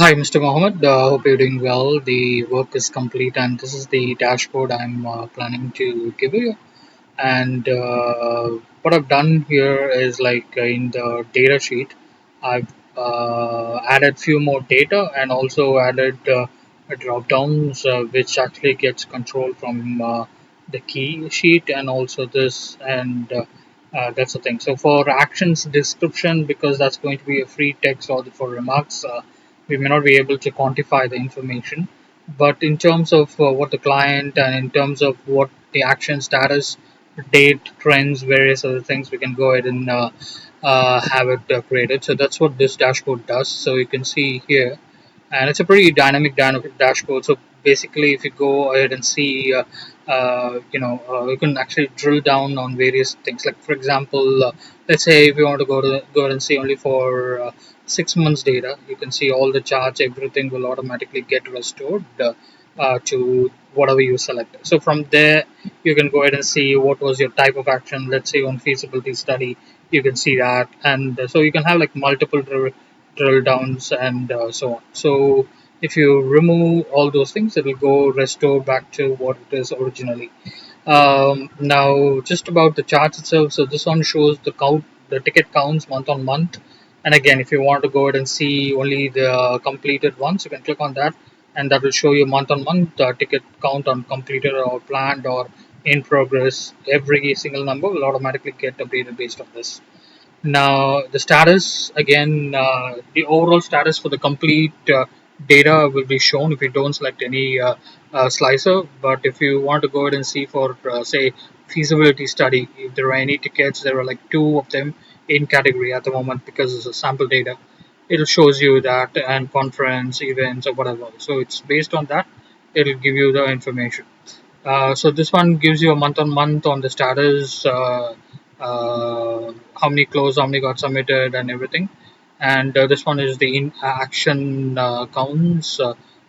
Hi, Mr. Mohammed. Hope you're doing well. The work is complete, and this is the dashboard I'm planning to give you. And what I've done here is in the data sheet, I've added few more data and also added drop downs, which actually gets control from the key sheet and also this and that's the thing. So for actions description, because that's going to be a free text or for remarks, we may not be able to quantify the information. But in terms of what the client and in terms of what the action status, date, trends, various other things, we can go ahead and have it created. So that's what this dashboard does. So you can see here, and it's a pretty dynamic dashboard. So basically, if you go ahead and see, you can actually drill down on various things. Like for example, let's say if you want to go ahead and see only for 6 months data, you can see all the charts, everything will automatically get restored to whatever you selected. So from there, you can go ahead and see what was your type of action. Let's say on feasibility study, you can see that, and so you can have like multiple drill downs and so on. So if you remove all those things, it will go restore back to what it is originally. Now, just about the charts itself. So this one shows the ticket counts month on month. And again, if you want to go ahead and see only the completed ones, you can click on that, and that will show you month on month ticket count on completed or planned or in progress. Every single number will automatically get updated based on this. Now, the status again, the overall status for the complete data will be shown if you don't select any slicer. But if you want to go ahead and see for, say, feasibility study, if there are any tickets, there are like two of them in category at the moment because it's a sample data. It shows you that and conference events or whatever. So it's based on that. It'll give you the information. So this one gives you a month on month on the status, how many closed, how many got submitted, and everything. And this one is the action counts,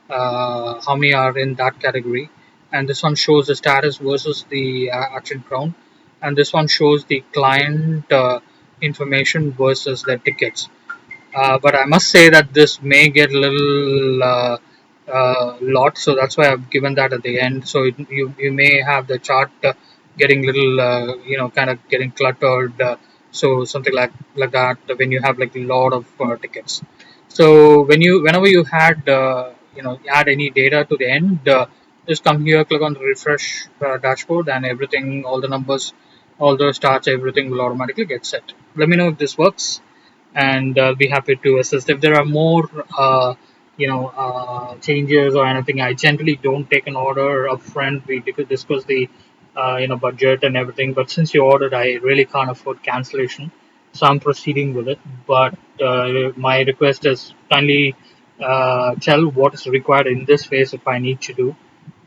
how many are in that category. And this one shows the status versus the action count. And this one shows the client information versus the tickets. But I must say that this may get a little lot, so that's why I've given that at the end. So you may have the chart getting little kind of getting cluttered. So something like that when you have like a lot of tickets. So whenever you had add any data to the end, just come here, click on the refresh dashboard, and everything, all the numbers, all the starts, everything will automatically get set. Let me know if this works, and I'll be happy to assist. If there are more, changes or anything, I generally don't take an order upfront. We discuss the, budget and everything. But since you ordered, I really can't afford cancellation, so I'm proceeding with it. But my request is kindly tell what is required in this phase if I need to do,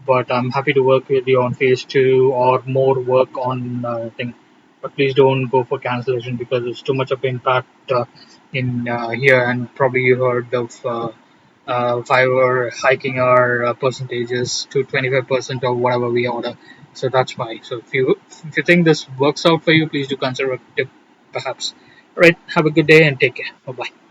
but I'm happy to work with you on phase two or more work on thing. But please don't go for cancellation because it's too much of impact in here, and probably you heard of Fiverr hiking our percentages to 25% or whatever we order. So that's why. So if you think this works out for you, please do consider a tip, perhaps. All right. Have a good day and take care. Bye bye.